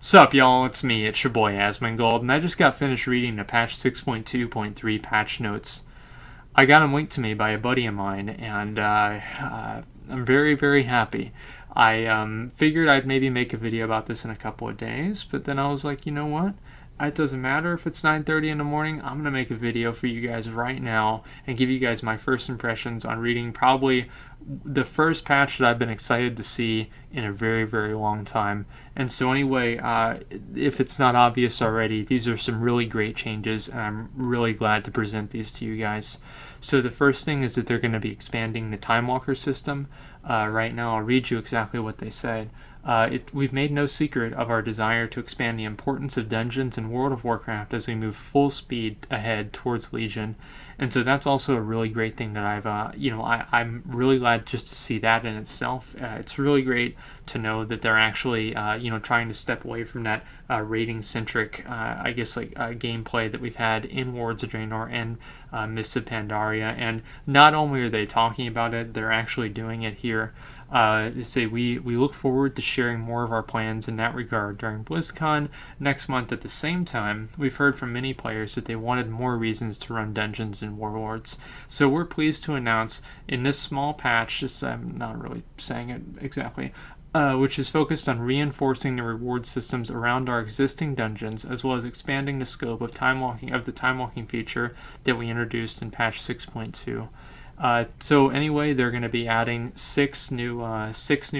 Sup, y'all? It's me. It's your boy Asmongold, and I just got finished reading the patch 6.2.3 patch notes. I got them linked to me by a buddy of mine, and I'm very, very happy. I figured I'd maybe make a video about this in a couple of days, but then I was like, you know what? It doesn't matter if it's 9:30 in the morning. I'm gonna make a video for you guys right now and give you guys my first impressions on reading probably the first patch that I've been excited to see in a very, very long time. And so, anyway, if it's not obvious already, these are some really great changes, and I'm really glad to present these to you guys. So, the first thing is that they're going to be expanding the Time Walker system. Right now, I'll read you exactly what they said. We've made no secret of our desire to expand the importance of dungeons in World of Warcraft as we move full speed ahead towards Legion. And so that's also a really great thing that I'm really glad just to see that in itself. It's really great to know that they're actually, trying to step away from that rating-centric, gameplay that we've had in Wards of Draenor and Mists of Pandaria. And not only are they talking about it, they're actually doing it here. We look forward to sharing more of our plans in that regard during BlizzCon next month. At the same time, we've heard from many players that they wanted more reasons to run dungeons and warlords. So we're pleased to announce in this small patch, I'm not really saying it exactly, which is focused on reinforcing the reward systems around our existing dungeons, as well as expanding the scope of the time walking feature that we introduced in patch 6.2. So anyway, they're going to be adding six new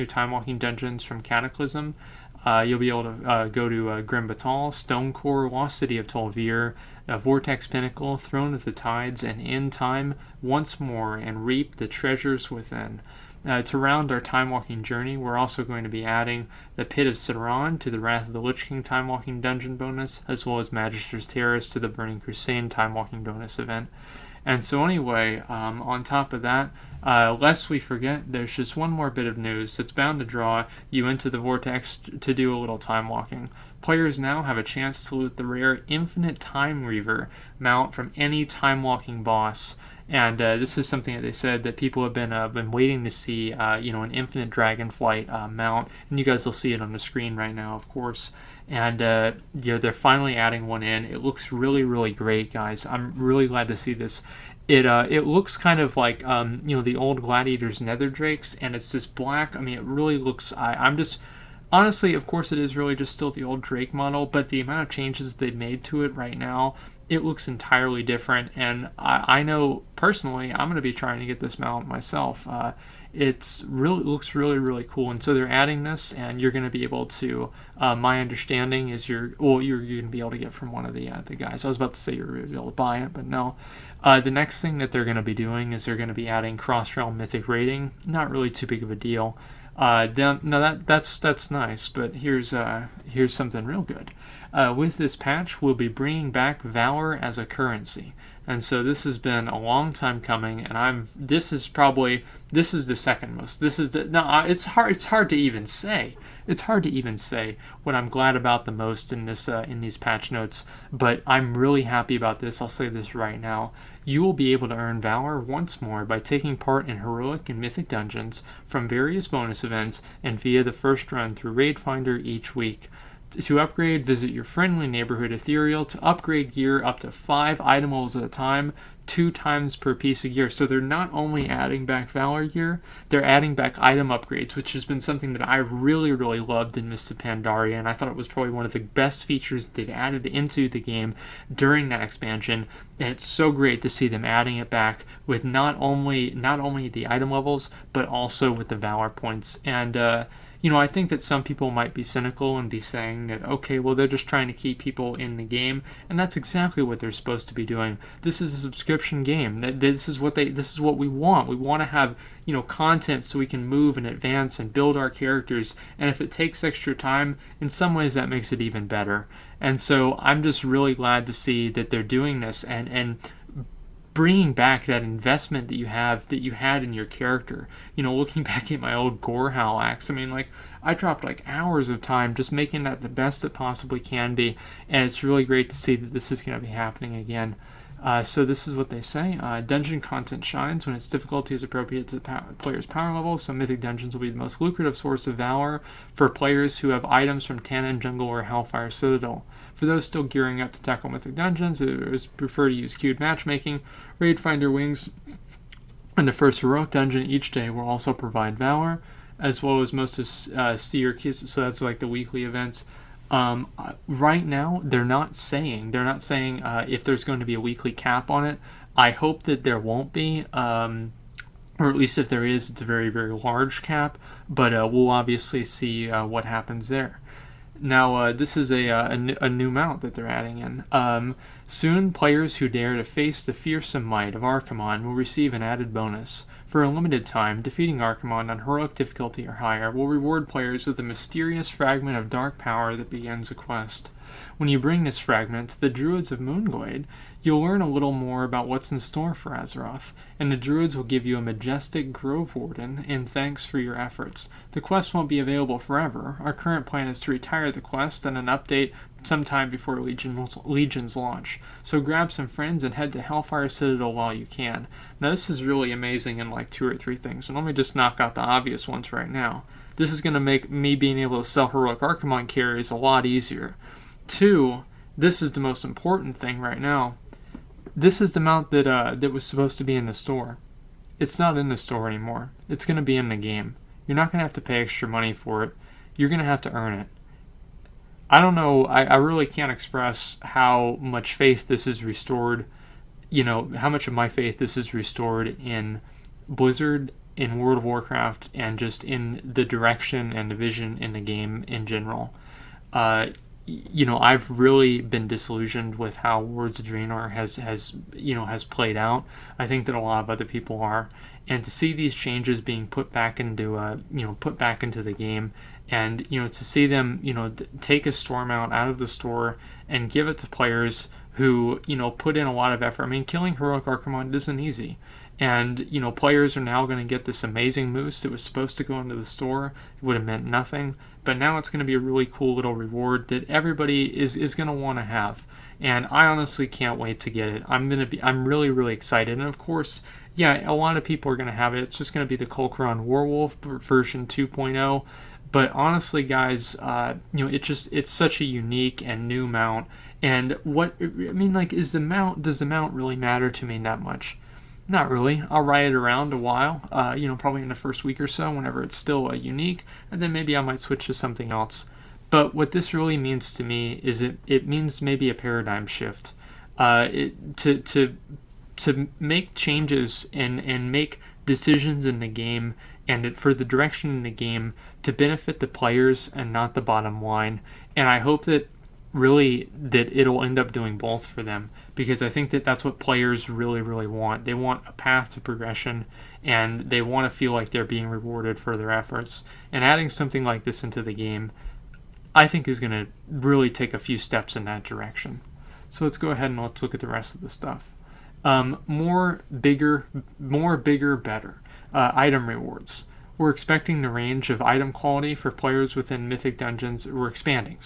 time walking dungeons from Cataclysm. You'll be able to go to Grim Batal, Stonecore, Lost City of Tol'vir, Vortex Pinnacle, Throne of the Tides, and End Time once more, and reap the treasures within. To round our time walking journey, we're also going to be adding the Pit of Sidran to the Wrath of the Lich King time walking dungeon bonus, as well as Magister's Terrace to the Burning Crusade time walking bonus event. And so anyway, on top of that, lest we forget, there's just one more bit of news that's bound to draw you into the vortex to do a little time walking. Players now have a chance to loot the rare Infinite Time Reaver mount from any time walking boss. And this is something that they said that people have been waiting to see, an Infinite Dragonflight mount. And you guys will see it on the screen right now, of course. And they're finally adding one in. It looks really, really great, guys. I'm really glad to see this. It looks kind of like the old Gladiator's Nether Drakes, and it's just black. I mean, it really looks. I'm just honestly, of course, it is really just still the old Drake model, but the amount of changes they've made to it right now, it looks entirely different. And I know personally, I'm going to be trying to get this mount myself. It looks really, really cool, and so they're adding this, and you're going to be able to. My understanding is you're going to be able to get from one of the guys. I was about to say you're going to be able to buy it, but no. The next thing that they're going to be doing is they're going to be adding cross realm mythic rating. Not really too big of a deal. That's nice, but here's something real good. With this patch, we'll be bringing back Valor as a currency. And so this has been a long time coming, and this is the second most. It's hard to even say. It's hard to even say what I'm glad about the most in these patch notes, but I'm really happy about this. I'll say this right now. You will be able to earn Valor once more by taking part in heroic and mythic dungeons from various bonus events and via the first run through Raid Finder each week. To upgrade, visit your friendly neighborhood ethereal to upgrade gear up to 5 item levels at a time, 2 times per piece of gear. So they're not only adding back Valor gear, they're adding back item upgrades, which has been something that I really, really loved in Mists of Pandaria, and I thought it was probably one of the best features that they've added into the game during that expansion. And it's so great to see them adding it back with not only the item levels, but also with the Valor points. And I think that some people might be cynical and be saying that, okay, well, they're just trying to keep people in the game, and that's exactly what they're supposed to be doing. This is a subscription game. This is what we want. We want to have, content so we can move and advance and build our characters, and if it takes extra time, in some ways that makes it even better. And so I'm just really glad to see that they're doing this and bringing back that investment that you had in your character. Looking back at my old Gorehowl axe, I mean, I dropped hours of time just making that the best it possibly can be, and it's really great to see that this is going to be happening again. So this is what they say. Dungeon content shines when its difficulty is appropriate to the player's power level, so Mythic Dungeons will be the most lucrative source of valor for players who have items from Tannin Jungle or Hellfire Citadel. For those still gearing up to tackle Mythic Dungeons, it is prefer to use queued matchmaking. Raid Finder Wings and the first heroic dungeon each day will also provide valor, as well as most of Seer Keys, so that's like the weekly events. Right now, they're not saying if there's going to be a weekly cap on it. I hope that there won't be, or at least if there is, it's a very, very large cap, but we'll obviously see what happens there. Now, this is a new mount that they're adding in. Soon, players who dare to face the fearsome might of Archimonde will receive an added bonus. For a limited time, defeating Archimonde on heroic difficulty or higher will reward players with a mysterious fragment of dark power that begins a quest. When you bring this fragment to the Druids of Moonglade, you'll learn a little more about what's in store for Azeroth, and the Druids will give you a majestic Grove Warden in thanks for your efforts. The quest won't be available forever. Our current plan is to retire the quest and an update sometime before Legion's launch. So grab some friends and head to Hellfire Citadel while you can. Now this is really amazing in like 2 or 3 things, and let me just knock out the obvious ones right now. This is going to make me being able to sell Heroic Archimonde carries a lot easier. 2, this is the most important thing right now. This is the mount that was supposed to be in the store. It's not in the store anymore. It's going to be in the game. You're not going to have to pay extra money for it. You're going to have to earn it. I don't know, I really can't express how much faith this is restored, how much of my faith this is restored in Blizzard, in World of Warcraft, and just in the direction and the vision in the game in general. I've really been disillusioned with how Words of Draenor has played out. I think that a lot of other people are, and to see these changes being put back into the game, and to see them take a store mount out of the store and give it to players who put in a lot of effort. I mean, killing Heroic Archimonde isn't easy. And, players are now going to get this amazing moose that was supposed to go into the store. It would have meant nothing. But now it's going to be a really cool little reward that everybody is going to want to have. And I honestly can't wait to get it. I'm really, really excited. And of course, yeah, a lot of people are going to have it. It's just going to be the Kol'Karan Werewolf version 2.0. But honestly, guys, it's such a unique and new mount. And does the mount really matter to me that much? Not really. I'll ride it around a while, probably in the first week or so, whenever it's still unique, and then maybe I might switch to something else. But what this really means to me is it means maybe a paradigm shift. To make changes and make decisions in the game, and for the direction in the game to benefit the players and not the bottom line. And I hope that it'll end up doing both for them, because I think that that's what players really, really want. They want a path to progression, and they want to feel like they're being rewarded for their efforts. And adding something like this into the game, I think, is going to really take a few steps in that direction. So let's go ahead and let's look at the rest of the stuff. More, bigger, better. Item rewards. We're expecting the range of item quality for players within Mythic Dungeons. We're expanding,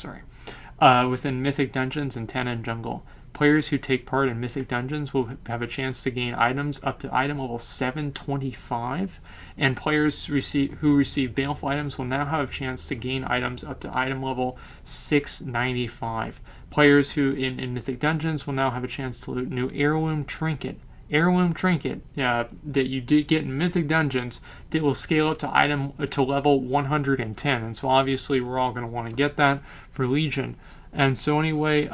within Mythic Dungeons and Tannin Jungle. Players who take part in Mythic Dungeons will have a chance to gain items up to item level 725, and players who receive Baleful items will now have a chance to gain items up to item level 695. Players who in Mythic Dungeons will now have a chance to loot new Heirloom Trinket that you do get in Mythic Dungeons that will scale up to level 110, and so obviously we're all going to want to get that for Legion. And so anyway,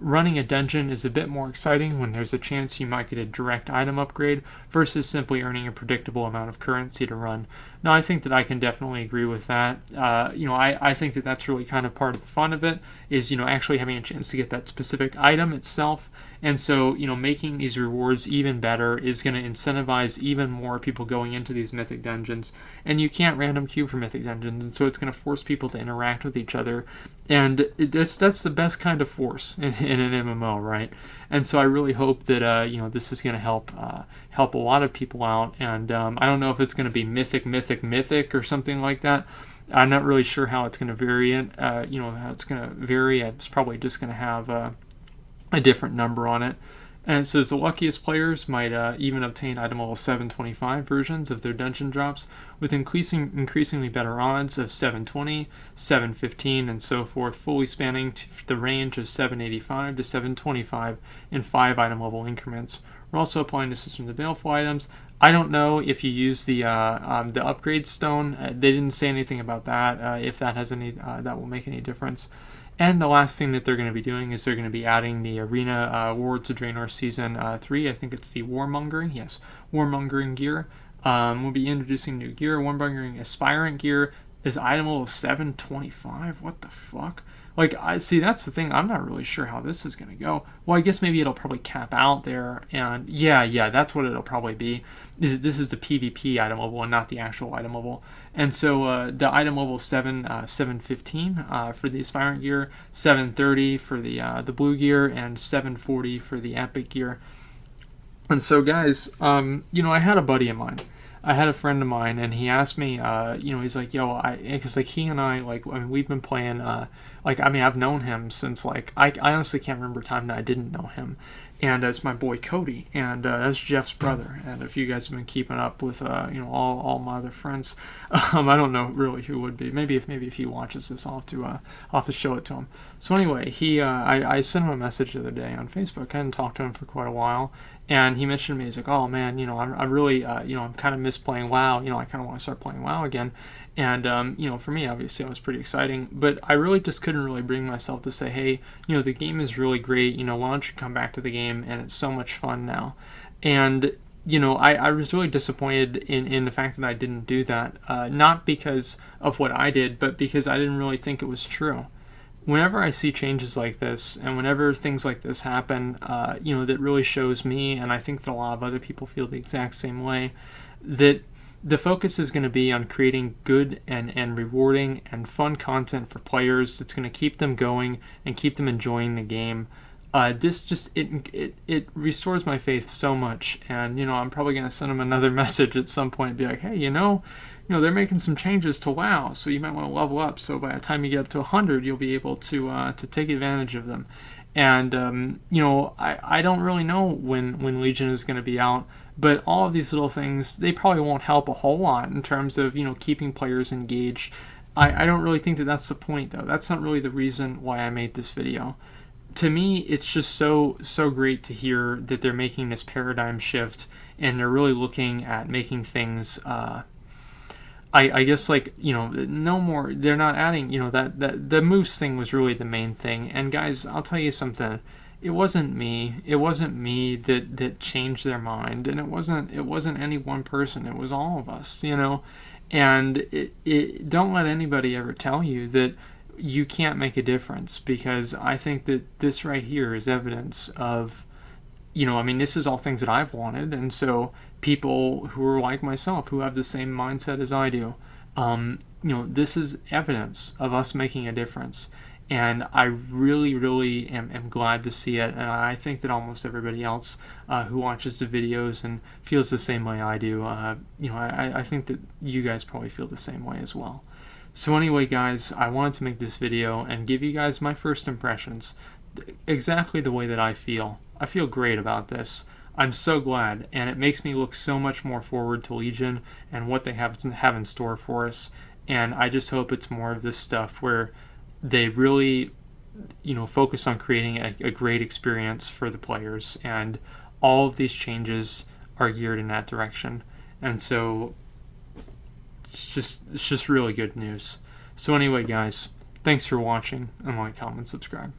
running a dungeon is a bit more exciting when there's a chance you might get a direct item upgrade versus simply earning a predictable amount of currency to run. Now, I think that I can definitely agree with that. I think that that's really kind of part of the fun of it, is, actually having a chance to get that specific item itself. And so, making these rewards even better is going to incentivize even more people going into these Mythic Dungeons. And you can't random queue for Mythic Dungeons, and so it's going to force people to interact with each other. And that's the best kind of force in an MMO, right? And so I really hope that this is going to help a lot of people out. And I don't know if it's going to be mythic or something like that. I'm not really sure how it's going to vary. How it's going to vary. It's probably just going to have a different number on it. And it says the luckiest players might even obtain item level 725 versions of their dungeon drops with increasingly better odds of 720, 715, and so forth, fully spanning the range of 785 to 725 in 5 item level increments. We're also applying the system to baleful items. I don't know if you use the upgrade stone. They didn't say anything about that. If that has any, that will make any difference. And the last thing that they're going to be doing is they're going to be adding the Arena Wards of Draenor Season 3. I think it's the Warmongering. Yes, Warmongering gear. We'll be introducing new gear. Warmongering Aspirant gear is item level 725. What the fuck? Like, I see, that's the thing. I'm not really sure how this is going to go. Well, I guess maybe it'll probably cap out there. And yeah, that's what it'll probably be. This is the PvP item level and not the actual item level. And so the item level 715 for the Aspirant gear, 730 for the blue gear, and 740 for the epic gear. And so, guys, I had a buddy of mine. I had a friend of mine, and he asked me, he's like, yo, because like he and I, we've been playing, I've known him since I honestly can't remember a time that I didn't know him. And it's my boy Cody, and that's Jeff's brother. And if you guys have been keeping up with, all my other friends, I don't know really who would be. Maybe if he watches this, I'll have to show it to him. So anyway, I sent him a message the other day on Facebook. I hadn't talked to him for quite a while. And he mentioned to me, he's like, oh man, I really, I'm kind of miss playing WoW. I kind of want to start playing WoW again. And, for me, obviously, it was pretty exciting. But I really just couldn't really bring myself to say, hey, the game is really great. Why don't you come back to the game? And it's so much fun now. And, I was really disappointed in the fact that I didn't do that. Not because of what I did, but because I didn't really think it was true. Whenever I see changes like this, and whenever things like this happen, that really shows me, and I think that a lot of other people feel the exact same way, that the focus is going to be on creating good and rewarding and fun content for players that's going to keep them going and keep them enjoying the game. This just, it restores my faith so much, and, I'm probably going to send them another message at some point and be like, hey, they're making some changes to WoW, so you might want to level up. So by the time you get up to 100, you'll be able to take advantage of them. And I don't really know when Legion is going to be out, but all of these little things, they probably won't help a whole lot in terms of keeping players engaged. I don't really think that that's the point, though. That's not really the reason why I made this video. To me, it's just so great to hear that they're making this paradigm shift and they're really looking at making things. I guess no more. They're not adding. That the moose thing was really the main thing. And guys, I'll tell you something. It wasn't me. It wasn't me that changed their mind, and it wasn't any one person. It was all of us. And it don't let anybody ever tell you that you can't make a difference, because I think that this right here is evidence of, this is all things that I've wanted, and so people who are like myself, who have the same mindset as I do, this is evidence of us making a difference, and I really, really am glad to see it, and I think that almost everybody else who watches the videos and feels the same way I do, I think that you guys probably feel the same way as well. So anyway, guys, I wanted to make this video and give you guys my first impressions, exactly the way that I feel. I feel great about this. I'm so glad, and it makes me look so much more forward to Legion and what they have in store for us. And I just hope it's more of this stuff where they really, focus on creating a great experience for the players. And all of these changes are geared in that direction. And so it's just really good news. So anyway, guys, thanks for watching, and like, comment, subscribe.